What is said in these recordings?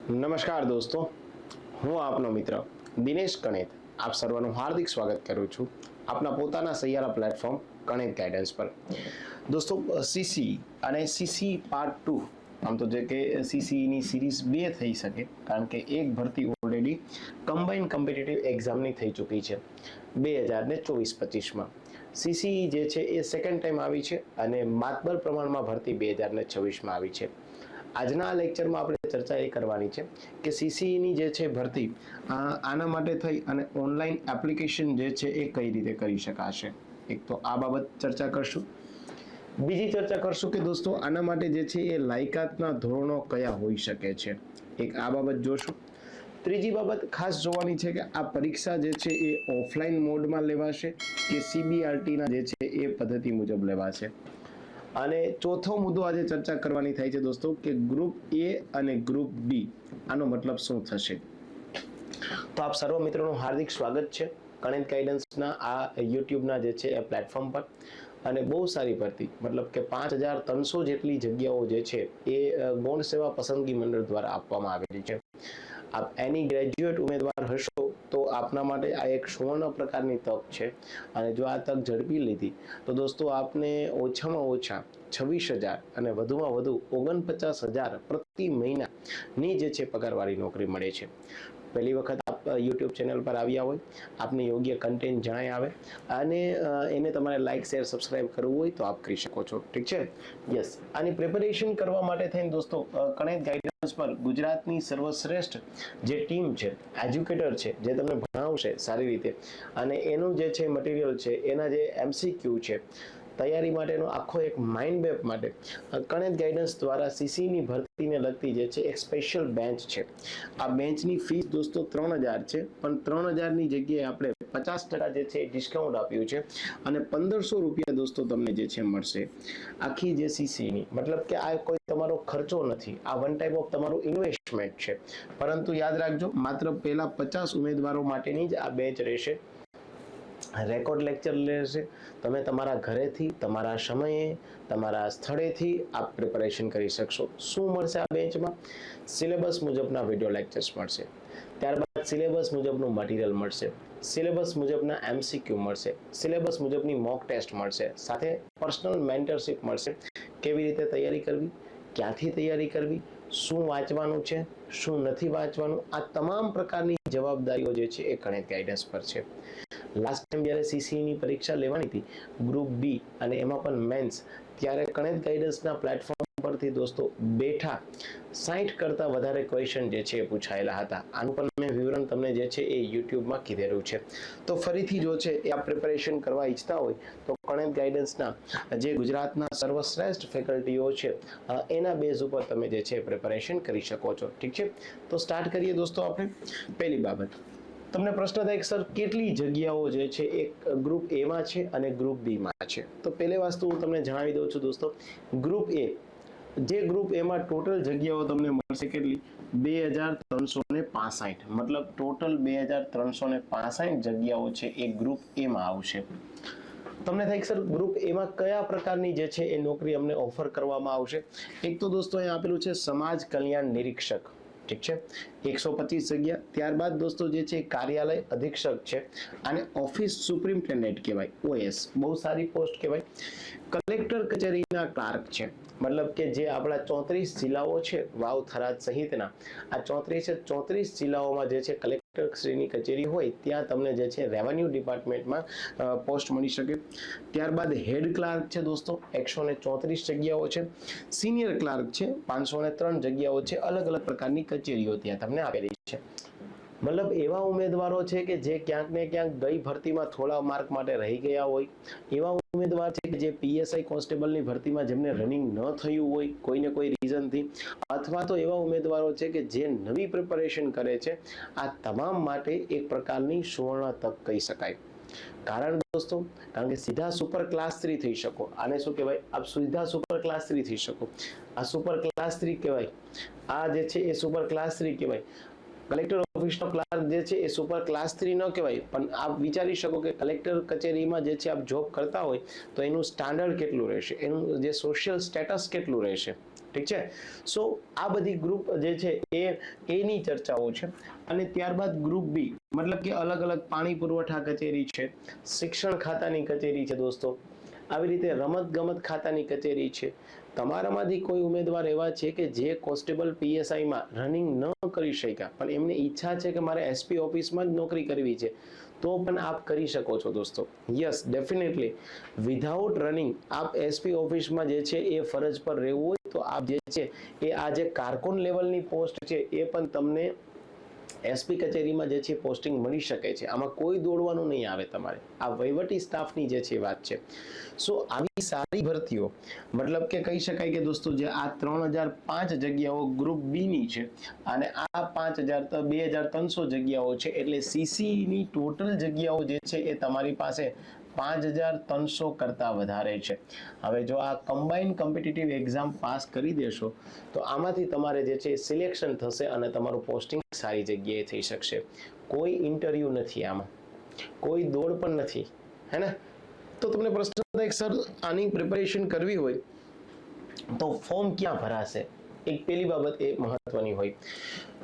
નમસ્કાર દોસ્તો, હું આપનો મિત્ર દિનેશ કણેત આપ સર્વનું હાર્દિક સ્વાગત કરું છું આપના પોતાના સૈયારા પ્લેટફોર્મ કણેત ગાઈડન્સ પર. દોસ્તો, સીસી અને સીસી પાર્ટ 2, આમ તો જે કે સીસીની સિરીઝ 2 થઈ શકે, કારણ કે એક ભરતી ઓલરેડી કમ્બાઇન કોમ્પિટિટિવ એક્ઝામની થઈ ચૂકી છે 2024-25માં. સીસી જે છે એ સેકન્ડ ટાઈમ આવી છે અને માતબર પ્રમાણમાં ભરતી 2026માં આવી છે. આજના લેક્ચરમાં આપણે ચર્ચા એ કરવાની છે કે સીસીની જે છે ભરતી આના માટે થઈ અને ઓનલાઈન એપ્લિકેશન જે છે એ કઈ રીતે કરી શકાશે. એક તો આ બાબત ચર્ચા કરશું. બીજી ચર્ચા કરશું કે દોસ્તો આના માટે જે છે એ લાયકાતના ધોરણો કયા હોઈ શકે છે, એક આ બાબત જોશું. ત્રીજી બાબત ખાસ જોવાની છે કે આ પરીક્ષા જે છે એ ઓફલાઈન મોડમાં લેવાશે કે સીબીઆરટીના જે છે એ પદ્ધતિ મુજબ લેવાશે. અને ચોથો મુદ્દો આજે ચર્ચા કરવાની થાય છે દોસ્તો કે ગ્રુપ એ અને ગ્રુપ બી આનો મતલબ શું થશે. તો આપ સર્વ મિત્રોનું હાર્દિક સ્વાગત છે કણેત ગાઈડન્સના આ યુટ્યુબના જે છે એ પ્લેટફોર્મ પર. અને બહુ સારી ભરતી, મતલબ કે 5300 જેટલી જગ્યાઓ જે છે એ ગૌણ સેવા પસંદગી મંડળ દ્વારા આપવામાં આવેલી છે. આપ એની ગ્રેજ્યુએટ ઉમેદવાર હશો તો આપના માટે આ એક સુવર્ણ પ્રકારની તક છે. અને જો આ તક ઝડપી લીધી તો દોસ્તો આપને ઓછામાં ઓછા 26,000 અને વધુમાં વધુ 49,000 પ્રતિ મહિનાની જે છે પગારવાળી નોકરી મળે છે. પહેલી વખત આપ યુટ્યુબ ચેનલ પર આવ્યા હોય, આપને યોગ્ય કન્ટેન્ટ જણાય આવે અને એને તમારે લાઇક શેર સબસ્ક્રાઇબ કરવું હોય તો આપ કરી શકો છો. ઠીક છે? યસ. આની પ્રિપેરેશન કરવા માટે થઈને દોસ્તો કણેત ગાઈડન્સ પર ગુજરાતની સર્વશ્રેષ્ઠ જે ટીમ છે, એજ્યુકેટર છે, જે તમને ભણાવશે સારી રીતે અને એનું જે છે મટીરિયલ છે, એના જે MCQ છે, તૈયારી માટેનો આખો એક માઇન્ડ મેપ માટે કણેત ગાઈડન્સ દ્વારા સીસીની ભરતીને લગતી જે છે એક સ્પેશિયલ બેન્ચ છે. આ બેન્ચની ફીસ દોસ્તો 3,000 છે, પણ 3,000ની જગ્યાએ આપણે 50% જે છે ડિસ્કાઉન્ટ આપ્યું છે અને 1,500 રૂપિયા દોસ્તો તમને જે છે મળશે આખી જે સીસીની. મતલબ કે આ કોઈ તમારો ખર્ચો નથી, આ વન ટાઈપ ઓફ તમારું ઇન્વેસ્ટમેન્ટ છે. પરંતુ યાદ રાખજો, માત્ર પહેલા 50 ઉમેદવારો માટેની જ આ બેન્ચ રહેશે. રેકોર્ડ લેક્ચર લેશે. તમે તમારા ઘરેથી, તમારા સમયે, તમારા સ્થળેથી આપ પ્રિપેરેશન કરી શકશો. શું મળશે આ બેન્ચમાં? સિલેબસ મુજબના વિડીયો લેક્ચર્સ મળશે, ત્યારબાદ સિલેબસ મુજબનું મટીરિયલ મળશે, સિલેબસ મુજબના MCQ મળશે, સિલેબસ મુજબની મોક ટેસ્ટ મળશે, સાથે પર્સનલ મેન્ટરશિપ મળશે. કેવી રીતે તૈયારી કરવી, ક્યાંથી તૈયારી કરવી, શું વાંચવાનું છે, શું નથી વાંચવાનું, આ તમામ પ્રકારની જવાબદારીઓ જે છે એ કણેત ગાઈડન્સ પર છે. લાસ્ટ ટાઈમ જ્યારે સીસીની પરીક્ષા લેવાની હતી ગ્રુપ બી અને એમાં પણ મેન્સ, ત્યારે કણેત ગાઈડન્સના પ્લેટફોર્મ પરથી દોસ્તો બેઠા 60 કરતાં વધારે ક્વેશ્ચન જે છે એ પૂછાયેલા હતા. આનું પણ મેં વિવરણ તમને જે છે એ યુટ્યુબમાં કીધેલું છે. તો ફરીથી જો છે એ આ પ્રિપેરેશન કરવા ઈચ્છતા હોય તો કણેત ગાઈડન્સના જે ગુજરાતના સર્વશ્રેષ્ઠ ફેકલ્ટીઓ છે એના બેઝ ઉપર તમે જે છે પ્રિપેરેશન કરી શકો છો. ઠીક છે? તો સ્ટાર્ટ કરીએ દોસ્તો આપણે. પહેલી બાબત, તમને પ્રશ્ન થાય કે સર કેટલી જગ્યાઓ જે છે એક ગ્રુપ એમાં છે અને ગ્રુપ બીમાં છે. તો પહેલી વસ્તુ હું તમને જણાવી દઉં છું દોસ્તો, ગ્રુપ એ, જે ગ્રુપ એમાં ટોટલ જગ્યાઓ તમને મળશે કેટલી? 2,365. મતલબ ટોટલ 2,365 જગ્યાઓ છે એ ગ્રુપ એમાં આવશે. તમને થાય સર ગ્રુપ એમાં કયા પ્રકારની જે છે એ નોકરી અમને ઓફર કરવામાં આવશે? એક તો દોસ્તો અહીં આપેલું છે સમાજ કલ્યાણ નિરીક્ષક. ઠીક છે? 125 જગ્યા. ત્યારબાદ દોસ્તો જે છે કાર્યાલય અધિક્ષક છે, અને ઓફિસ સુપ્રિન્ટેન્ડન્ટ કહેવાય, OS. બહુ સારી પોસ્ટ કહેવાય. કલેક્ટર કચેરીના ક્લાર્ક છે, મતલબ કે જે આપણા 34 જિલ્લાઓ છે વાવ, થરાદ સહિતના, આ 34 જિલ્લાઓમાં જે છે કલેક્ટર શ્રીની કચેરી હોય ત્યાં તમને જે છે રેવન્યુ ડિપાર્ટમેન્ટમાં પોસ્ટ મળી શકે. ત્યારબાદ હેડ ક્લાર્ક છે દોસ્તો, 134 જગ્યાઓ છે. સિનિયર ક્લાર્ક છે, 503 જગ્યાઓ છે. અલગ અલગ પ્રકારની કચેરીઓ ત્યાં તમને આપેલી છે. મતલબ એવા ઉમેદવારો છે કે જે ક્યાંક ને ક્યાંક ગઈ ભરતીમાં થોડા માર્ક માટે રહી ગયા હોય, એવા ઉમેદવાર છે કે જે PSI કોન્સ્ટેબલની ભરતીમાં જેમને રનિંગ ન થયું હોય કોઈને કોઈ રીઝનથી, અથવા તો એવા ઉમેદવારો છે કે જે નવી પ્રિપેરેશન કરે છે. આ તમામ માટે એક પ્રકારની સુવર્ણ તક કહી શકાય. કારણ દોસ્તો, કારણ કે સીધા સુપર ક્લાસ 3 થઈ શકો. આને શું કહેવાય? આપ સીધા સુપર ક્લાસ 3 થઈ શકો. આ સુપર ક્લાસ 3 કહેવાય. આ જે છે એ સુપર ક્લાસ 3 કહેવાય. કલેક્ટર ઓફિસનો ક્લાર્ક જે છે એ સુપર ક્લાસ 3 ન કહેવાય, પણ આપ વિચારી શકો કે કલેક્ટર કચેરીમાં જે છે આપ જોબ કરતા હોય તો એનું સ્ટાન્ડર્ડ કેટલું રહેશે, એનું જે સોશિયલ સ્ટેટસ કેટલું રહેશે. ઠીક છે. સો આ બધી ગ્રુપ જે છે એ એની ચર્ચાઓ છે. અને ત્યારબાદ ગ્રુપ બી મતલબ કે અલગ અલગ પાણી પુરવઠા કચેરી છે, શિક્ષણ ખાતાની કચેરી છે દોસ્તો, આવી રીતે રમત ગમત ખાતાની કચેરી છે. તમારામાંથી કોઈ ઉમેદવાર એવા છે કે જે કોન્સ્ટેબલ પીએસઆઈમાં રનિંગ ન કરી શક્યા પણ એમને ઈચ્છા છે કે મારે એસપી ઓફિસમાં જ નોકરી કરવી છે, તો પણ આપ કરી શકો છો દોસ્તો. યસ ડેફિનેટલી વિધાઉટ રનિંગ આપ એસપી ઓફિસમાં જે છે એ ફરજ પર રહેવું હોય તો આપ જે છે એ આ જે કારકુન લેવલની પોસ્ટ છે એ પણ તમને એસપી કચેરીમાં જે છે પોસ્ટિંગ મળી શકે છે. આમાં કોઈ દોડવાનું નહીં આવે તમારે. આ વહીવટી સ્ટાફની જે છે વાત છે. સો આવી સારી ભરતીઓ મતલબ કે કહી શકાય કે દોસ્તો જે આ 3005 જગ્યાઓ ગ્રુપ બી ની છે અને આ 2300 જગ્યાઓ છે, એટલે સીસી ની ટોટલ જગ્યાઓ જે છે એ તમારી પાસે 5300 કરતા વધારે છે. હવે જો આ કમ્બાઇન્ડ કોમ્પિટિટિવ એક્ઝામ પાસ કરી દેશો તો આમાંથી તમારે જે છે સિલેક્શન થશે અને તમારું પોસ્ટિંગ સારી જગ્યાએ થઈ શકશે. કોઈ ઇન્ટરવ્યુ નથી, આમાં કોઈ દોડ પણ નથી, હે ને? તો તમને પ્રશ્ન થાય સર આની પ્રિપેરેશન કરવી હોય તો ફોર્મ ક્યાં ભરાશે? એક પેલી બાબત એ મહત્વની હોય.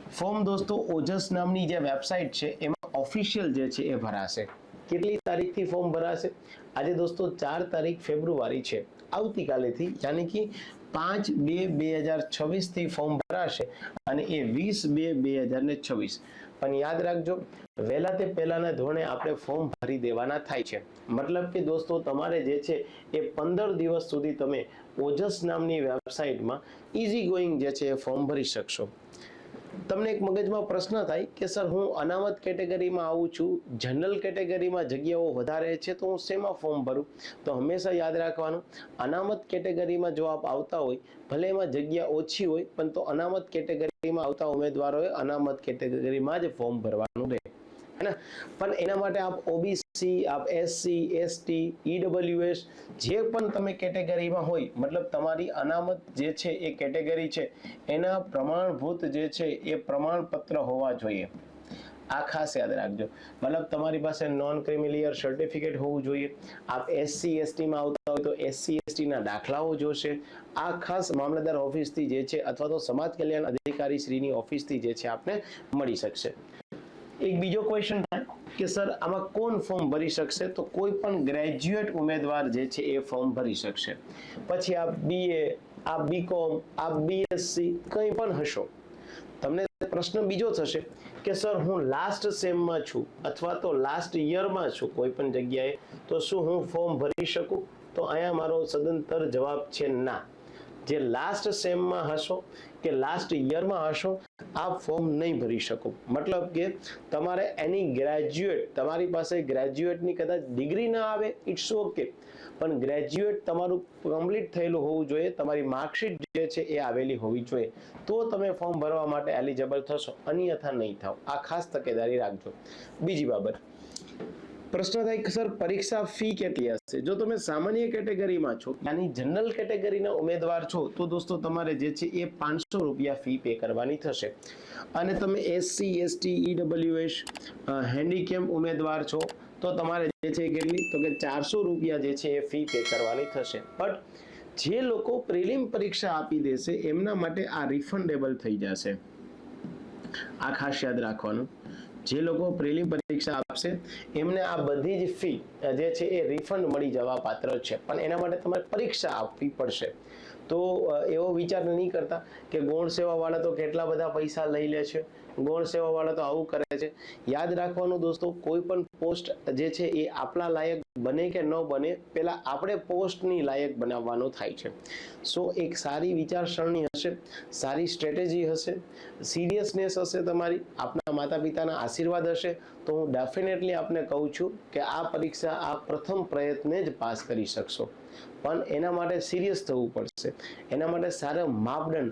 ફોર્મ દોસ્તો ઓજસ નામની જે વેબસાઇટ છે એમાં ઓફિશિયલ જે છે એ ભરાશે. કેટલી તારીખથી ફોર્મ ભરાશે? આજે દોસ્તો 4 તારીખ ફેબ્રુઆરી છે, આવતીકાલેથી યાની કે 5/2/2026 થી ફોર્મ ભરાશે અને એ 20/2/2026. પણ યાદ રાખજો વહેલા તે પહેલાના ધોરણે આપણે ફોર્મ ભરી દેવાના થાય છે. મતલબ કે દોસ્તો તમારે જે છે એ 15 દિવસ સુધી તમે ઓજસ નામની વેબસાઇટમાં ઇઝી ગોઈંગ જે છે એ ફોર્મ ભરી શકશો. તમને એક મગજમાં પ્રશ્ન થાય કે સર હું અનામત કેટેગરીમાં આવું છું, જનરલ કેટેગરીમાં જગ્યાઓ વધારે છે તો હું શેમાં ફોર્મ ભરું? તો હંમેશા યાદ રાખવાનું, અનામત કેટેગરીમાં જો આપ આવતા હોય ભલે એમાં જગ્યા ઓછી હોય પણ તો અનામત કેટેગરીમાં આવતા ઉમેદવારોએ અનામત કેટેગરીમાં જ ફોર્મ ભરવાનું રહે, હે ને? પણ એના માટે આપ ઓબીસી, આપ એસસી, એસટી, ઈડબ્લ્યુએસ જે પણ તમે કેટેગરીમાં હોય મતલબ તમારી અનામત જે છે એ કેટેગરી છે એના પ્રમાણભૂત જે છે એ પ્રમાણપત્ર હોવા જોઈએ. આ ખાસ યાદ રાખજો. મતલબ તમારી પાસે નોન ક્રિમિલિયર સર્ટિફિકેટ હોવું જોઈએ. આપ એસસી એસટીમાં આવતા હોય તો એસસી એસટી ના દાખલાઓ જોશે. આ ખાસ મામલતદાર ઓફિસથી જે છે અથવા તો સમાજ કલ્યાણ અધિકારી શ્રીની ઓફિસથી જે છે આપને મળી શકશે. એક બીજો ક્વેશ્ચન થાય કે સર આમાં કોણ ફોર્મ ભરી શકશે? તો કોઈ પણ ગ્રેજ્યુએટ ઉમેદવાર જે છે એ ફોર્મ ભરી શકશે. પછી આપ બીએ, આપ બીકોમ, આપ બીએસસી કંઈ પણ હશો. તમને પ્રશ્ન બીજો થશે કે સર હું લાસ્ટ સેમમાં છું અથવા તો લાસ્ટ યરમાં છું કોઈ પણ જગ્યાએ, તો શું હું ફોર્મ ભરી શકું? તો અહીંયા મારો સદંતર જવાબ છે ના. જે લાસ્ટ સેમમાં હશો કે લાસ્ટ યરમાં હશો આપ ફોર્મ નહીં ભરી શકો. મતલબ કે તમારે એની ગ્રેજ્યુએટ, તમારી પાસે ગ્રેજ્યુએટની કદાચ ડિગ્રી ના આવે, ઇટ્સ ઓકે, પણ ગ્રેજ્યુએટ તમારું કમ્પ્લીટ થયેલું હોવું જોઈએ, તમારી માર્કશીટ જે છે એ આવેલી હોવી જોઈએ, તો તમે ફોર્મ ભરવા માટે એલિજિબલ થશો, અન્યથા નહીં થાવ. આ ખાસ તકેદારી રાખજો. બીજી બાબત પ્રશ્ન થાય કે સર પરીક્ષા ફી કેટલી હશે? જો તમે સામાન્ય કેટેગરીમાં છો યાની જનરલ કેટેગરીના ઉમેદવાર છો તો દોસ્તો તમારે જે છે એ 500 રૂપિયા ફી પે કરવાની થશે. અને તમે એસસી એસટી ઈડબ્લ્યુએસ હેન્ડીકેમ ઉમેદવાર છો તો તમારે જે છે કેટલી? તો કે 400 રૂપિયા જે છે એ ફી પે કરવાની થશે. બટ જે લોકો પ્રિલિમ પરીક્ષા આપી દેશે એમના માટે આ રિફંડેબલ થઈ જશે. આ ખાસ યાદ રાખવાનું. જે લોકો પ્રિલિમ પરીક્ષા આપશે એમને આ બધી જ ફી જે છે એ રિફંડ મળી જવા પાત્ર છે, પણ એના માટે તમારે પરીક્ષા આપવી પડશે. તો એવો વિચાર નહીં કરતા કે ગૌણ સેવા વાળા તો કેટલા બધા પૈસા લઈ લે છે, ગૌણ સેવા વાળા તો આવું કરે છે. યાદ રાખવાનું દોસ્તો, કોઈ પણ પોસ્ટ જે છે એ આપણા લાયક બને કે ન બને પહેલા આપણે પોસ્ટની લાયક બનાવવાનું થાય છે. સો એક સારી વિચારસરણી હશે, સારી સ્ટ્રેટેજી હશે, સિરિયસનેસ હશે, તમારી આપના માતા પિતાના આશીર્વાદ હશે, તો હું ડેફિનેટલી આપને કહું છું કે આ પરીક્ષા આ પ્રથમ પ્રયત્ને જ પાસ કરી શકશો. પણ એના માટે સિરિયસ થવું પડશે. એના માટે સારા માપદંડ,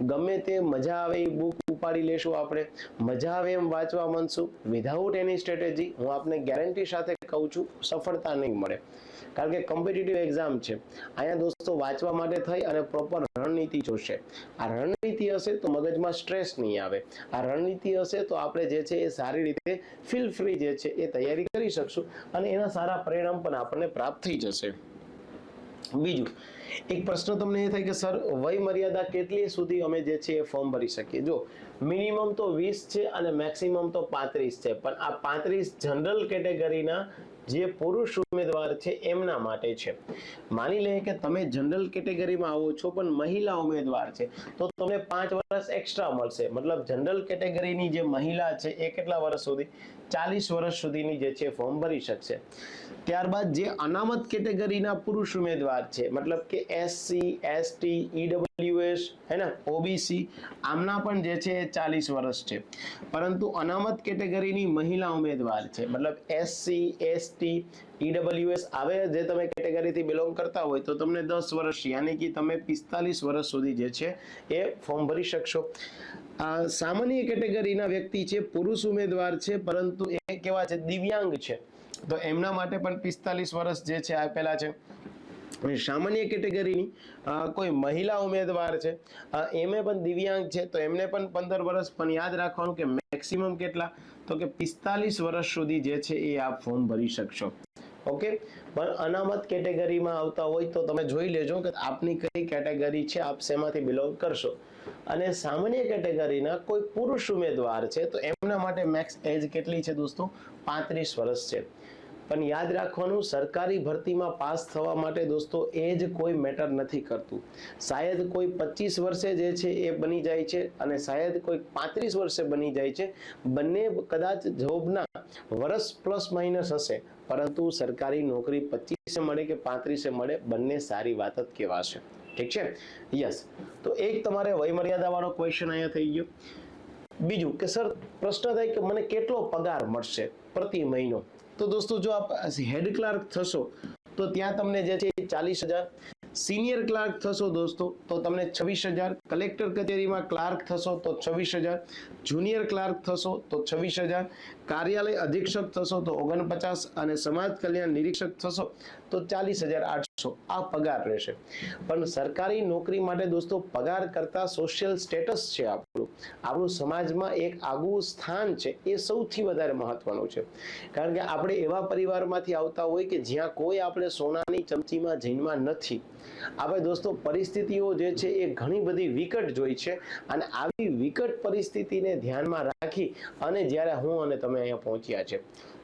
ગમે તે મજા આવે એ બુક ઉપાડી લેશું, આપણે મજા આવે એમ વાંચવા માંડશું, વિધાઉટ એની સ્ટ્રેટેજી હું આપને ગેરંટી સાથે કહું છું સફળતા નહીં મળે. કારણ કે કોમ્પિટિટિવ એક્ઝામ છે, અહીંયા દોસ્તો વાંચવા માટે થઈ અને પ્રોપર રણનીતિ જોશે. આ રણનીતિ હશે તો મગજમાં સ્ટ્રેસ નહીં આવે. આ રણનીતિ હશે તો આપણે જે છે એ સારી રીતે ફીલ ફ્રી જે છે એ તૈયારી કરી શકશું અને એના સારા પરિણામ પણ આપણને પ્રાપ્ત થઈ જશે. બીજું એક પ્રશ્ન તમને એ થાય કે સર વય મર્યાદા કેટલી સુધી અમે જે છે એ ફોર્મ ભરી શકીએ? જો મિનિમમ તો 20 છે અને મેક્સિમમ તો 35 છે, પણ આ 35 જનરલ કેટેગરીના જે પુરુષ ઉમેદવાર છે એમના માટે છે. માની લઈએ કે તમે જનરલ કેટેગરીમાં આવો છો પણ મહિલા ઉમેદવાર છે તો તમને 5 વર્ષ એક્સ્ટ્રા મળશે. મતલબ જનરલ કેટેગરીની જે મહિલા છે એ કેટલા વર્ષ સુધી? 40 વર્ષ સુધીની જે છે ફોર્મ ભરી શકશે. ત્યારબાદ જે અનામત કેટેગરીના પુરુષ ઉમેદવાર છે, મતલબ કે એસસી, એસટી, ઈડબ્લ્યુએસ હે ને, ઓબીસી, આમના પણ જે છે એ 40 વર્ષ છે. પરંતુ અનામત કેટેગરીની મહિલા ઉમેદવાર છે, મતલબ એસસી, એસટી, ઈડબ્લ્યુએસ આવે જે તમે કેટેગરીથી બિલોંગ કરતા હોય તો તમને 10 વર્ષ યાની કે તમે 45 વર્ષ સુધી જે છે એ ફોર્મ ભરી શકશો. સામાન્ય કેટેગરીના વ્યક્તિ છે, પુરુષ ઉમેદવાર છે પરંતુ એ કેવા છે? દિવ્યાંગ છે, તો એમના માટે પણ 45 વર્ષ જે છે આપેલા છે. સામાન્ય કેટેગરીની કોઈ મહિલા ઉમેદવાર છે, એમે પણ દિવ્યાંગ છે તો એમને પણ 15 વર્ષ, પણ યાદ રાખવાનું કે મેક્સિમમ કેટલા? તો કે 45 વર્ષ સુધી જે છે એ આપ ફોર્મ ભરી શકશો. ઓકે, પણ અનામત કેટેગરીમાં આવતા હોય તો તમે જોઈ લેજો કે આપની કઈ કેટેગરી છે, આપ શેમાંથી બિલોંગ કરશો. અને સામાન્ય કેટેગરીના કોઈ પુરુષ ઉમેદવાર છે તો એમના માટે મેક્સ એજ કેટલી છે દોસ્તો? 35 વર્ષ છે. પણ યાદ રાખવાનું, સરકારી ભરતીમાં પાસ થવા માટે દોસ્તો એજ કોઈ મેટર નથી કરતું. શાયદ કોઈ 25 વર્ષે જે છે એ બની જાય છે અને શાયદ કોઈ 35 વર્ષે બની જાય છે. બંને કદાચ જોબના વર્ષ પ્લસ માઇનસ હશે, પરંતુ સરકારી નોકરી 25 મળે કે 35 મળે, બંને સારી વાત જ કહેવાશે. ઠીક છે? યસ. તો એક તમારે વય મર્યાદા વાળો ક્વેશ્ચન અહીંયા થઈ ગયો. બીજું કે સર પ્રશ્ન થાય કે મને કેટલો પગાર મળશે પ્રતિ મહિનો? તો દોસ્તો જો આપ હેડ ક્લાર્ક થશો તો ત્યાં તમને જે છે 40,000, સિનિયર ક્લાર્ક થશો દોસ્તો તો તમને 26,000, કલેક્ટર કચેરીમાં ક્લાર્ક થશો તો 26,000, જુનિયર ક્લાર્ક થશો તો 26,000, કાર્યાલય અધિક્ષક થશો તો 49, અને સમાજ કલ્યાણ નિરીક્ષક થશો તો 40,800 આ પગાર રહેશે. પણ સરકારી નોકરી માટે દોસ્તો પગાર કરતા સોશિયલ સ્ટેટસ છે આપણું સમાજમાં એક આગવું સ્થાન છે, એ સૌથી વધારે મહત્વનું છે. કારણ કે આપણે એવા પરિવારમાંથી આવતા હોય કે જ્યાં કોઈ આપણે સોનાની ચમચીમાં જન્મા નથી. આપણે દોસ્તો પરિસ્થિતિઓ જે છે એ ઘણી બધી વિકટ જોઈ છે, અને આવી વિકટ પરિસ્થિતિને ધ્યાનમાં રાખી અને જ્યારે હું અને તમે અહીંયા પહોંચ્યા છે,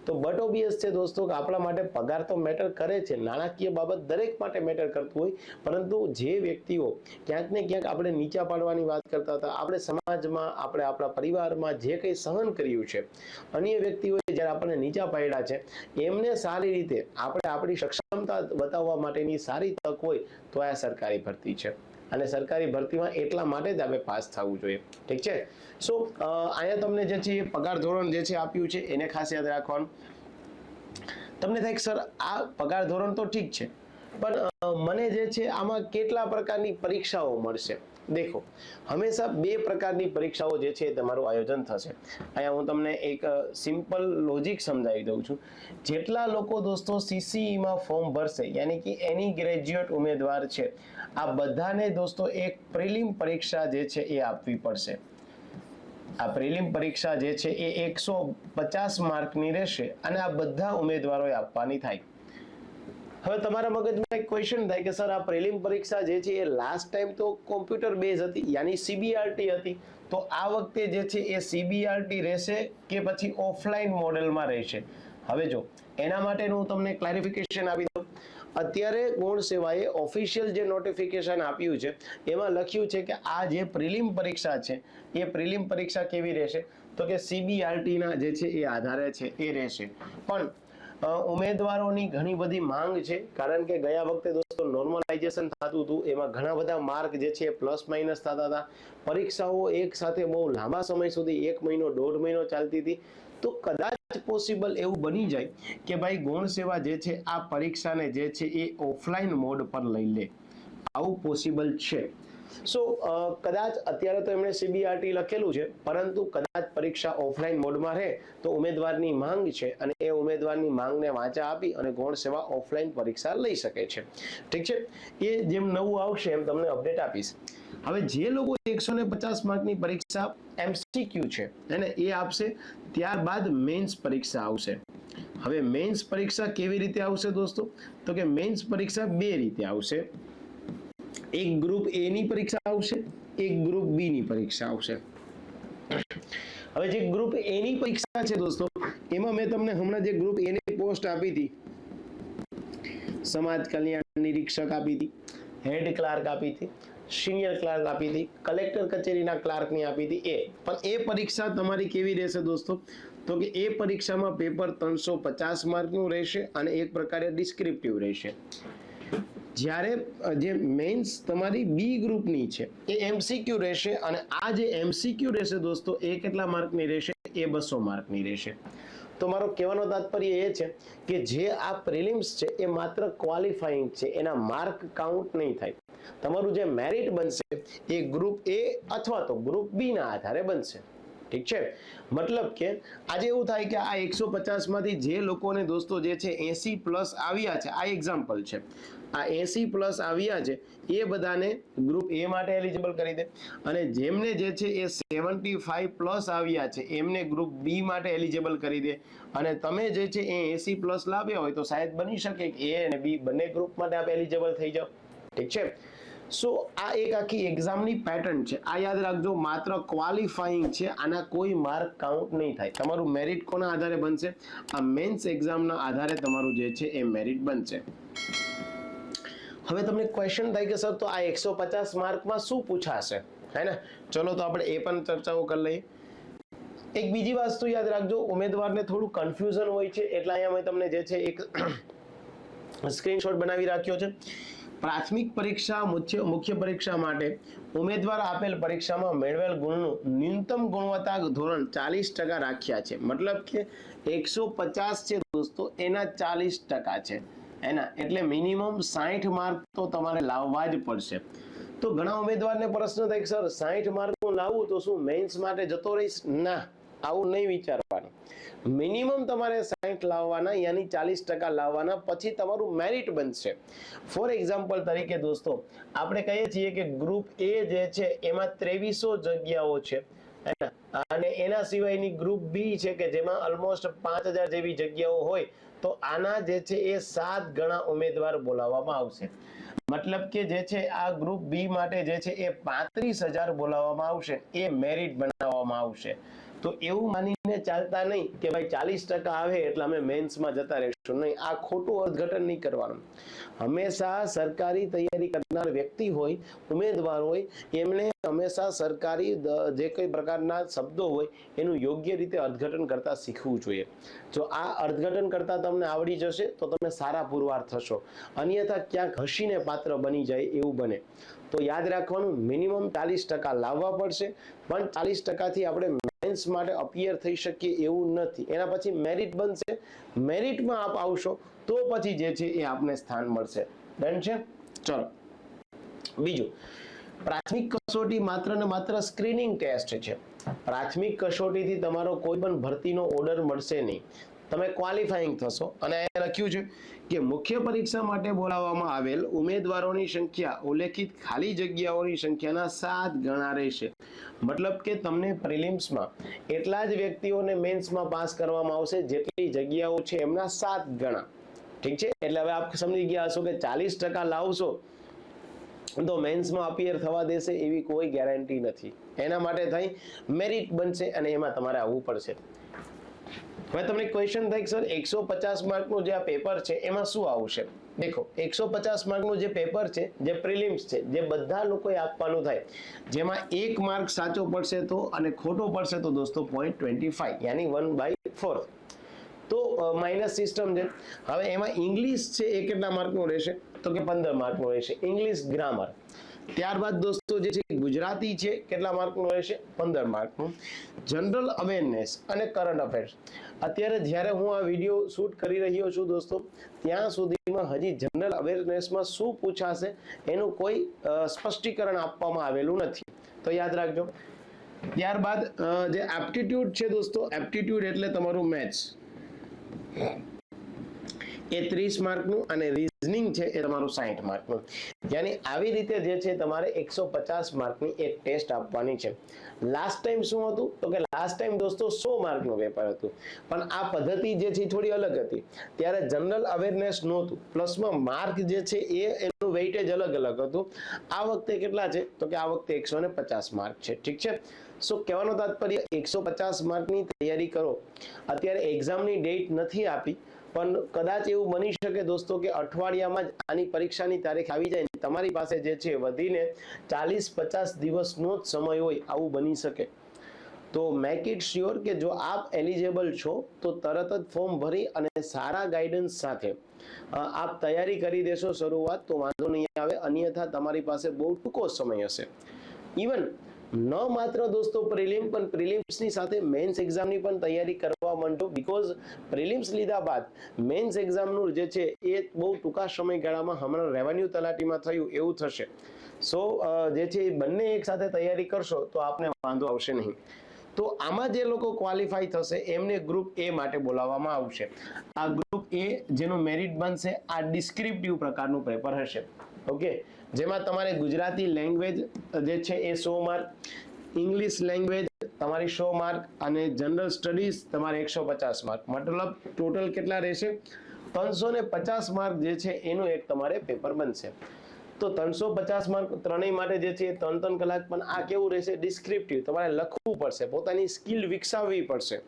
તો બટ ઓબિયસ છે દોસ્તો કે આપણા માટે પગાર તો મેટર કરે છે. નાણાકીય બાબત દરેક માટે મેટર કરતું હોય, પરંતુ જે વ્યક્તિઓ ક્યાંક ને ક્યાંક આપણે નીચા પાડવાની વાત કરતા હતા, આપણે સમાજમાં, આપણે આપણા પરિવારમાં જે કંઈ સહન કર્યું છે, અન્ય વ્યક્તિઓએ જ્યારે આપણને નીચા પાડ્યા છે, એમને સારી રીતે આપણે આપણી સક્ષમતા બતાવવા માટેની સારી તક હોય તો આ સરકારી ભરતી છે. અને સરકારી ભરતીમાં એટલા માટે જ આપણે પાસ થવું જોઈએ. ઠીક છે? સો અહીંયા તમને જે છે પગાર ધોરણ જે છે આપ્યું છે એને ખાસ યાદ રાખવાનું. તમને થાય કે સર આ પગાર ધોરણ તો ઠીક છે, પણ મને જે છે આમાં કેટલા પ્રકારની પરીક્ષાઓ મળશે? દેખો, હંમેશા 2 પ્રકારની પરીક્ષાઓ જે છે તમારું આયોજન થશે. અહીંયા હું તમને એક સિમ્પલ લોજિક સમજાવી દઉં છું. જેટલા લોકો દોસ્તો સીસીઈમાં ફોર્મ ભરશે, યાની કે એની ગ્રેજ્યુએટ ઉમેદવાર છે, આ બધાને દોસ્તો એક પ્રિલિમ પરીક્ષા જે છે એ આપવી પડશે. આ પ્રિલિમ પરીક્ષા જે છે એ 150 માર્કની રહેશે અને આ બધા ઉમેદવારોએ આપવાની થાય. હવે તમારા મગજમાં એક ક્વેશ્ચન થાય કે સર આ પ્રિલિમ પરીક્ષા જે છે એ લાસ્ટ ટાઈમ તો કોમ્પ્યુટર બેઝ હતી, યાની સીબીઆરટી હતી, તો આ વખતે જે છે એ સીબીઆરટી રહેશે કે પછી ઓફલાઈન મોડેલમાં રહેશે? હવે જો એના માટેનું હું તમને ક્લેરિફિકેશન આપી દઉં. અત્યારે ગૌણ સેવાએ ઓફિશિયલ જે નોટિફિકેશન આપ્યું છે એમાં લખ્યું છે કે આ જે પ્રિલિમ પરીક્ષા છે એ પ્રિલિમ પરીક્ષા કેવી રહેશે? તો કે સીબીઆરટીના જે છે એ આધારે છે એ રહેશે. પણ ઉમેદવારોની ઘણી બધી માંગ છે, કારણ કે ગયા વખતે દોસ્તો નોર્મલાઇઝેશન થતું હતું, એમાં ઘણા બધા માર્ક જે છે પ્લસ માઇનસ થતા હતા. પરીક્ષાઓ એક સાથે બહુ લાંબા સમય સુધી 1 મહિનો 1.5 મહિનો ચાલતી હતી. તો કદાચ પોસિબલ એવું બની જાય કે ભાઈ ગૌણ સેવા જે છે આ પરીક્ષાને જે છે એ ઓફલાઈન મોડ પર લઈ લે. આવું પોસિબલ છે. સો કદાચ અત્યારે તો એમણે CBRT લખેલું છે, પરંતુ કદાચ પરીક્ષા ઓફલાઈન મોડમાં રહે તો ઉમેદવારની માંગ છે અને એ ઉમેદવારની માંગને વાંચા આપી અને ગૌણ સેવા ઓફલાઈન પરીક્ષા લઈ શકે છે. ઠીક છે, એ જેમ નવું આવશે એમ તમને અપડેટ આપીશ. હવે જે લોકો 150 માર્કની પરીક્ષા MCQ છે એને એ આપશે, ત્યારબાદ મેન્સ પરીક્ષા આવશે. હવે મેન્સ પરીક્ષા કેવી રીતે આવશે દોસ્તો? તો કે મેન્સ પરીક્ષા બે રીતે આવશે. એક ગ્રુપ A ની પરીક્ષા આવશે, એક ગ્રુપ B ની પરીક્ષા આવશે. હવે જે ગ્રુપ A ની પરીક્ષા છે દોસ્તો, એમાં મેં તમને હમણાં જે ગ્રુપ A ની પોસ્ટ આપી હતી, સમાજ કલ્યાણ નિરીક્ષક આપી હતી, હેડ ક્લાર્ક આપી હતી, સિનિયર ક્લાર્ક આપી હતી, કલેક્ટર કચેરીના ક્લાર્કની આપી હતી. પણ એ પરીક્ષા તમારી કેવી રહેશે દોસ્તો? તો કે એ પરીક્ષામાં પેપર 350 માર્કનું રહેશે અને એક પ્રકારે ડિસ્ક્રિપ્ટિવ રહેશે. જ્યારે જે મેન્સ તમારી બી ગ્રુપની છે એ MCQ રહેશે અને આ જે MCQ રહેશે દોસ્તો એ કેટલા માર્કની રહેશે? એ 200 માર્કની રહેશે. તો મારો કહેવાનો તાત્પર્ય એ છે કે જે આ પ્રિલિમ્સ છે એ માત્ર ક્વોલિફાઈંગ છે, એના માર્ક કાઉન્ટ નહીં થાય. તમારું જે મેરિટ બનશે એ ગ્રુપ A અથવા તો ગ્રુપ B ના આધારે બનશે. ઠીક છે, મતલબ કે આજે એવું થાય કે આ 150 માંથી જે લોકોને દોસ્તો જે છે 80+ આવ્યા છે, આ એક્ઝામ્પલ છે, આ 80+ આવ્યા છે એ બધાને ગ્રુપ A માટે એલિજિબલ કરી દે અને જેમને જે છે એ 75+ આવ્યા છે એમને ગ્રુપ B માટે એલિજિબલ કરી દે. અને તમે જે છે એ 80+ લાવ્યા હોય તો શાયદ બની શકે કે A અને B બંને ગ્રુપ માટે આપ એલિજિબલ થઈ જાઓ. ઠીક છે, સો આ એક આખી એક્ઝામની પેટર્ન છે. આ યાદ રાખજો, માત્ર ક્વોલિફાઈંગ છે, આના કોઈ માર્ક કાઉન્ટ નહીં થાય. તમારું મેરિટ કોના આધારે બનશે? આ મેન્સ એક્ઝામના આધારે તમારું જે છે એ મેરિટ બનશે. હવે તમને ક્વેશ્ચન થાય કે સર તો આ 150 માર્કમાં શું પૂછાશે, હે ને? ચલો તો આપણે એ પણ ચર્ચાઓ કરી લઈએ. એક બીજી વસ્તુ યાદ રાખજો, ઉમેદવારને થોડું કન્ફ્યુઝન હોય છે, એટલે અહીંયા મેં તમને જે છે એક સ્ક્રીનશોટ બનાવી રાખ્યો છે. પ્રાથમિક પરીક્ષા મુખ્ય પરીક્ષા માટે ઉમેદવાર આપેલ પરીક્ષામાં મેળવેલ ગુણનું ન્યૂનતમ ગુણવત્તા ધોરણ 40% રાખ્યા છે. મતલબ કે 150 છે દોસ્તો, એના 40% છે એના, એટલે મિનિમમ 60 માર્ક તો તમારે લાવવા જ પડશે. તો ઘણા ઉમેદવારને પ્રશ્ન થાય કે સર 60 માર્કનું લાવવું તો શું મેન્સ માટે જતો રહીશ? ના, આવું નહીં વિચારવાનું. મિનિમમ તમારે 60 લાવવાના, યાની 40% લાવવાના, પછી તમારું મેરિટ બનશે. ફોર એક્ઝામ્પલ તરીકે દોસ્તો આપણે કહીએ છીએ કે ગ્રુપ A જે છે એમાં 2300 જગ્યાઓ છે અને એના સિવાયની ગ્રુપ B છે કે જેમાં ઓલમોસ્ટ 5000 જેવી જગ્યાઓ હોય, તો આના જે છે એ 7 ગણા ઉમેદવાર બોલાવવામાં આવશે. મતલબ કે જે છે આ ગ્રુપ B માટે જે છે એ 35000 બોલાવવામાં આવશે, એ મેરિટ બનાવવામાં આવશે. તો એવું માનીને ચાલતા નહીં કે ભાઈ 40% આવે એટલે અમે મેન્સમાં જતા રહીશું, નહીં, આ ખોટું અર્થઘટન નહીં કરવાનું. હંમેશા સરકારી તૈયારી કરનાર વ્યક્તિ હોય, ઉમેદવાર હોય, એમણે હંમેશા સરકારી જે કોઈ પ્રકારના શબ્દો હોય એનું યોગ્ય રીતે અર્થઘટન કરતા શીખવું જોઈએ. જો આ અર્થઘટન કરતા તમને આવડી જશે તો તમે સારા પુરવાર થશો, અન્યથા ક્યાંક હસીને પાત્ર બની જાય એવું બને. તો યાદ રાખવાનું, મિનિમમ 40% લાવવા પડશે, પણ 40% થી આપણે મેન્સ માટે અપિયર થઈ શકીએ એવું નથી. એના પછી મેરિટ બનશે, મેરિટમાં આપ આવશો તો પછી જે છે એ આપને સ્થાન મળશે. ડન છે? ચલો બીજું, પ્રાથમિક કસોટી માત્ર ને માત્ર સ્ક્રીનિંગ ટેસ્ટ છે. પ્રાથમિક કસોટીથી તમારો કોઈ પણ ભરતીનો ઓર્ડર મળશે નહીં, તમે ક્વોલિફાઈંગ થશો. અને અહીંયા લખ્યું છે કે મુખ્ય પરીક્ષા માટે બોલાવવામાં આવેલ ઉમેદવારોની સંખ્યા ઉલ્લેખિત ખાલી જગ્યાઓની સંખ્યાના 7 ગણા રહેશે. મતલબ કે તમને પ્રિલિમ્સમાં એટલા જ વ્યક્તિઓને મેન્સમાં પાસ કરવામાં આવશે જેટલી જગ્યાઓ છે એમના 7 ગણા. ઠીક છે, એટલે હવે આપ સમજી ગયા હશો કે 40% લાવશો તો મેન્સમાં અપિયર થવા દેશે એવી કોઈ ગેરંટી નથી. એના માટે થઈ મેરિટ બનશે અને એમાં તમારે આવવું પડશે. હવે તમને ક્વેશ્ચન થાય કે સર 150 માર્કનું જે આ પેપર છે એમાં શું આવશે? દેખો, 150 માર્કનું જે પેપર છે, જે પ્રિલિમ્સ છે, જે બધા લોકોએ આપવાનું થાય, જેમાં 1 માર્ક સાચો પડશે તો અને ખોટો પડશે તો દોસ્તો 0.25 યાની 1/4. તો માઇનસ સિસ્ટમ છે. હવે એમાં ઇંગ્લિશ છે એ કેટલા માર્કનું રહેશે? તો કે 15 માર્કનું રહેશે, ઇંગ્લિશ ગ્રામર. ત્યારબાદ દોસ્તો જે છે ગુજરાતી છે કેટલા માર્કનું રહેશે? 15 માર્કનું. જનરલ અવેરનેસ અને કરંટ અફેર્સ. અત્યારે જ્યારે હું આ વિડીયો શૂટ કરી રહ્યો છું દોસ્તો, ત્યાં સુધીમાં એક્ઝામમાં હજી જનરલ અવેરનેસમાં શું પૂછાશે એનું કોઈ સ્પષ્ટીકરણ આપવામાં આવેલું નથી, તો યાદ રાખજો. ત્યારબાદ જે એપ્ટિટ્યૂડ છે દોસ્તો, એપ્ટિટ્યૂડ એટલે તમારું મેથ્સ, એ 30 માર્કનું અને રીઝનિંગ છે એ તમારું 60 માર્કનું. યાની આવી રીતે જે છે તમારે 150 માર્કની એક ટેસ્ટ આપવાની છે. લાસ્ટ ટાઈમ શું હતું તો કે લાસ્ટ ટાઈમ દોસ્તો 100 માર્કનું પેપર હતું, પણ આ પદ્ધતિ જે છે થોડી અલગ હતી. ત્યારે જનરલ અવેરનેસ નહોતું, પ્લસમાં માર્ક જે છે એનું વેઇટેજ અલગ અલગ હતું. આ વખતે કેટલા છે તો કે આ વખતે 150 માર્ક છે. ઠીક છે. સો કહેવાનો તાત્પર્ય 150 માર્કની તૈયારી કરો. અત્યારે એક્ઝામની ડેટ નથી આપી, પણ કદાચ એવું બની શકે દોસ્તો કે અઠવાડિયામાં જ આની પરીક્ષાની તારીખ આવી જાય, તમારી પાસે જે છે વધીને 40-50 દિવસનો જ સમય હોય, આવું બની શકે. તો મેક ઇટ શ્યોર કે જો આપ એલિજિબલ છો તો તરત જ ફોર્મ ભરી અને સારા ગાઈડન્સ સાથે આપ તૈયારી કરી દેશો શરૂઆત, તો વાંધો નહીં આવે. અન્યથા તમારી પાસે બહુ ટૂંકો સમય હશે. ઇવન ન માત્ર દોસ્તો પ્રિલિમ, પણ પ્રિલિમ્સની સાથે મેન્સ એક્ઝામની પણ તૈયારી કરવા માંડો, બીકોઝ પ્રિલિમ્સ લીધા બાદ મેન્સ એક્ઝામનું જે છે એ બહુ ટૂંકા સમયગાળામાં હમણાં રેવન્યુ તલાટીમાં થયું એવું થશે. સો જે છે એ બંને એક સાથે તૈયારી કરશો તો આપને વાંધો આવશે નહીં. તો આમાં જે લોકો ક્વોલિફાય થશે એમને ગ્રુપ એ માટે બોલાવવામાં આવશે. આ ગ્રુપ એ જેનું મેરિટ બનશે આ ડિસ્ક્રિપ્ટિવ પ્રકારનું પેપર હશે. ઓકે, જેમાં તમારે ગુજરાતી લેંગ્વેજ જે છે એ 100 માર્ક, ઇંગ્લિશ લેંગ્વેજ તમારી 100 માર્ક અને જનરલ સ્ટડીઝ તમારે 150 માર્ક, મતલબ ટોટલ કેટલા રહેશે 350 માર્ક જે છે એનું એક તમારે પેપર બનશે. તો 350 માર્ક ત્રણેય માટે જે છે 3-3 કલાક, પણ આ કેવું રહેશે ડિસ્ક્રિપ્ટિવ, તમારે લખવું પડશે, પોતાની સ્કિલ વિકસાવવી પડશે.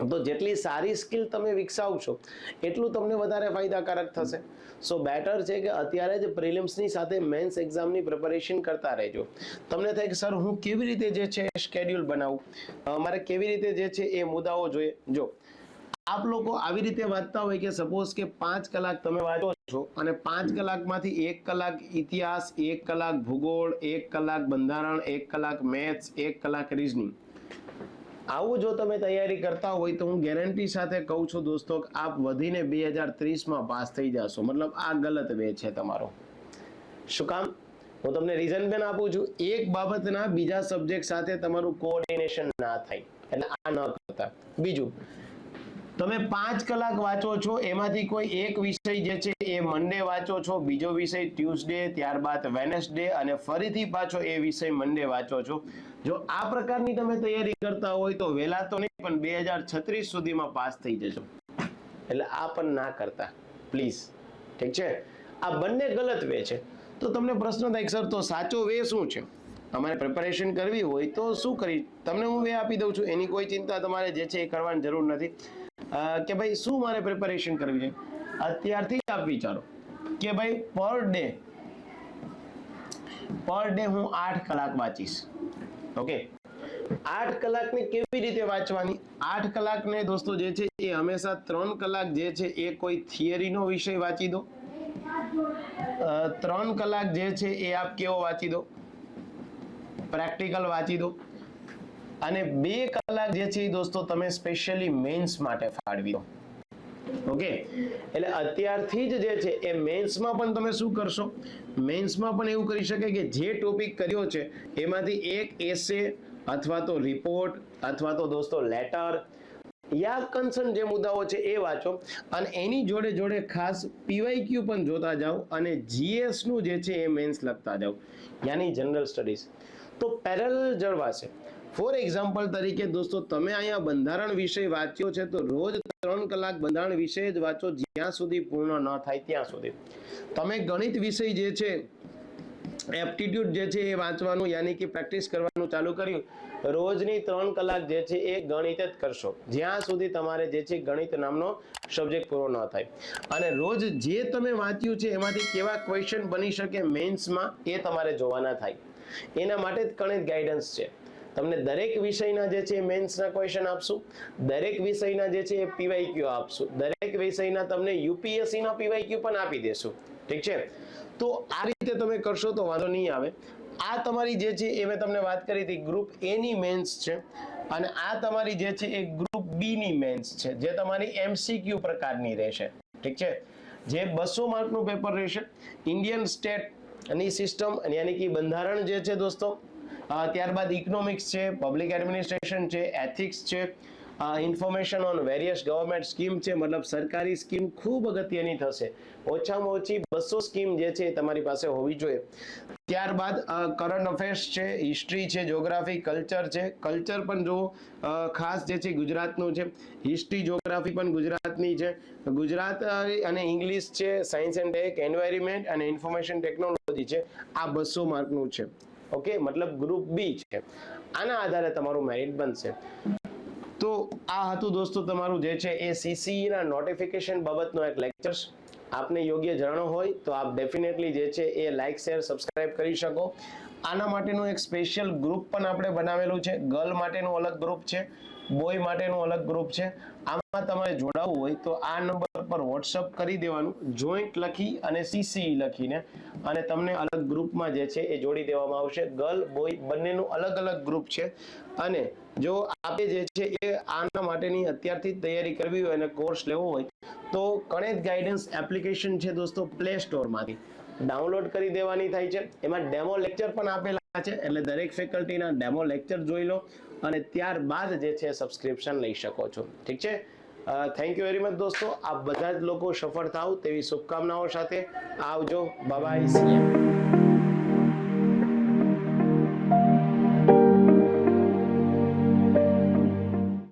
તો જેટલી સારી સ્કિલ તમે વિકસાવશો એટલું તમને વધારે ફાયદાકારક થશે. સો બેટર છે કે અત્યારે જ પ્રિલિમ્સની સાથે મેન્સ એક્ઝામની પ્રિપેરેશન કરતા રહેજો. તમને થાય કે સર હું કેવી રીતે જે છે શેડ્યુલ બનાવું, મારે કેવી રીતે જે છે એ મુદ્દાઓ જોઈએ. જો આપ લોકો આવી રીતે વાંચતા હોય કે સપોઝ કે 5 કલાક તમે વાંચો છો અને 5 કલાકમાંથી 1 કલાક ઇતિહાસ, 1 કલાક ભૂગોળ, 1 કલાક બંધારણ, 1 કલાક મેથ્સ, 1 કલાક રીઝનિંગ, આવું જો તમે તૈયારી કરતા હોય તો હું ગેરંટી સાથે કહું છું દોસ્તો કે આપ વધીને 2030માં પાસ થઈ જશો. મતલબ આ ગલત વે છે તમારો. શું કામ? હું તમને રીઝન પણ આપું છું. એક બાબતના બીજા સબ્જેક્ટ સાથે તમારું કોઓર્ડિનેશન ના થાય, એટલે આ ન કરતા. બીજું, તમે 5 કલાક વાંચો છો, એમાંથી કોઈ એક વિષય જે છે એ મંડે વાંચો છો, બીજો વિષય ટ્યુઝડે, ત્યારબાદ વેનસડે અને ફરીથી પાછો એ વિષય મંડે વાંચો છો. જો આ પ્રકારની તમે તૈયારી કરતા હોય તો વહેલા તો નહીં પણ 2036 સુધીમાં પાસ થઈ જશો. એટલે આ પણ ના કરતા પ્લીઝ. ઠીક છે, આ બંને ગલત વે છે. તો તમને પ્રશ્ન થાય સર તો સાચો વે શું છે? અમારે પ્રિપેરેશન કરવી હોય તો શું કરી? તમને હું વે આપી દઉં છું, એની કોઈ ચિંતા તમારે જે છે એ કરવાની જરૂર નથી. કે ભાઈ શું મારે પ્રિપેરેશન કરવી છે, અત્યારથી જ આપ વિચારો કે ભાઈ પર ડે હું 8 કલાક વાંચીશ. ઓકે, 8 કલાકને કેવી રીતે વાંચવાની? 8 કલાકને દોસ્તો જે છે એ હંમેશા 3 કલાક જે છે એ કોઈ થિયરીનો વિષય વાંચી દો, 3 કલાક જે છે એ આપ કેવો વાંચી દો, પ્રેક્ટિકલ વાંચી દો, અને 2 કલાક જે છે દોસ્તો તમે સ્પેશિયલી મેન્સ માટે ફાળવી દો. ઓકે, એટલે અત્યારથી જ જે છે એ મેન્સમાં પણ તમે શું કરશો? મેન્સમાં પણ એવું કરી શકે કે જે ટોપિક કર્યો છે એમાંથી એક એસે અથવા તો રિપોર્ટ અથવા તો દોસ્તો લેટર યા કન્સર્ન જે મુદ્દાઓ છે એ વાંચો, અને એની જોડે જોડે ખાસ પીવાયક્યુ પણ જોતા જાઓ અને જીએસ નું જે છે એ મેન્સ લખતા જાઓ, યાની જનરલ સ્ટડીઝ. તો પેરેલલ જળવાશે. ફોર એક્ઝામ્પલ તરીકે દોસ્તો તમે અહીંયા બંધારણ વિષય વાંચ્યો છે તો રોજ 3 કલાક બંધારણ વિષય જ વાંચો જ્યાં સુધી પૂર્ણ ન થાય ત્યાં સુધી. તમે ગણિત વિષય જે છે એપ્ટિટ્યુડ જે છે એ વાંચવાનું યાની કે પ્રેક્ટિસ કરવાનું ચાલુ કર્યું, રોજની 3 કલાક જે છે એ ગણિત જ કરશો જ્યાં સુધી તમારે જે છે ગણિત નામનો સબ્જેક્ટ પૂરો ન થાય. અને રોજ જે તમે વાંચ્યું છે એમાંથી કેવા ક્વેશ્ચન બની શકે મેન્સમાં એ તમારે જોવાના થાય. એના માટે જ ગણિત ગાઈડન્સ છે. તમને દરેક વિષયના જે છે મેન્સના ક્વેશ્ચન આપશું, દરેક વિષયના જે છે પીવાયક્યુ આપશું, દરેક વિષયના તમને યુપીએસસી ના પીવાયક્યુ પણ આપી દેશું. ઠીક છે, તો આ રીતે તમે કરશો તો વાંધો નહીં આવે. આ તમારી જે છે એ મેં તમને વાત કરી હતી ગ્રુપ એ ની મેન્સ છે, અને આ તમારી જે છે એ ગ્રુપ બી ની મેન્સ છે, જે તમારી એમસીક્યુ પ્રકારની રહેશે. ઠીક છે, જે 200 માર્કનું પેપર રહેશે. ઇન્ડિયન સ્ટેટની સિસ્ટમ યાની કે બંધારણ જે છે દોસ્તો, ત્યારબાદ ઇકોનોમિક્સ છે, પબ્લિક એડમિનિસ્ટ્રેશન છે, એથિક્સ છે, information on various government scheme છે, મતલબ સરકારી સ્કીમ ખૂબ અગત્યની થશે. ઓછામાં ઓછી 200 સ્કીમ જે છે એ તમારી પાસે હોવી જોઈએ. ત્યારબાદ કરંટ અફેર્સ છે, હિસ્ટ્રી છે, જ્યોગ્રાફી, કલ્ચર છે. કલ્ચર પણ જો ખાસ જે છે ગુજરાતનું છે, હિસ્ટ્રી જ્યોગ્રાફી પણ ગુજરાતની છે, ગુજરાત અને ઇંગ્લિશ છે, સાયન્સ એન્ડ ટેક, એન્વાયરમેન્ટ અને ઇન્ફોર્મેશન ટેકનોલોજી છે. આ 200 માર્કનું છે. ઓકે, મતલબ ગ્રુપ બી છે. આના આધારે તમારું મેરિટ બનશે. તો આ હતું દોસ્તો તમારું જે છે એ સીસીઈ ના નોટિફિકેશન બાબતનો એક લેક્ચર. આપને યોગ્ય જાણો હોય તો આપ ડેફિનેટલી જે છે એ લાઈક, શેર, સબસ્ક્રાઇબ કરી શકો. આના માટેનું એક સ્પેશિયલ ગ્રુપ પણ આપણે બનાવેલું છે. ગર્લ માટેનું અલગ ગ્રુપ છે, બોય માટેનું અલગ ગ્રુપ છે. આમાં તમારે જોડાવવું હોય તો આ નંબર પર વોટ્સઅપ કરી દેવાનું, જોઈન્ટ લખી અને સીસીઈ લખીને, અને તમને અલગ ગ્રુપમાં જે છે એ જોડી દેવામાં આવશે. ગર્લ બોય બંનેનું અલગ અલગ ગ્રુપ છે. અને જો આપે જે છે એ આના માટેની અત્યારથી તૈયારી કરવી હોય અને કોર્સ લેવો હોય તો કણેજ ગાઈડન્સ એપ્લિકેશન છે દોસ્તો, પ્લે સ્ટોરમાંથી ડાઉનલોડ કરી દેવાની થાય છે. એમાં ડેમો લેક્ચર પણ આપેલા છે, એટલે દરેક ફેકલ્ટીના ડેમો લેક્ચર જોઈ લો અને ત્યારબાદ જે છે સબસ્ક્રિપ્શન લઈ શકો છો. ઠીક છે, થેન્ક યુ વેરી મચ દોસ્તો. આપ બધા જ લોકો સફળ થાવ તેવી શુભકામનાઓ સાથે આવજો. Bye bye, C you.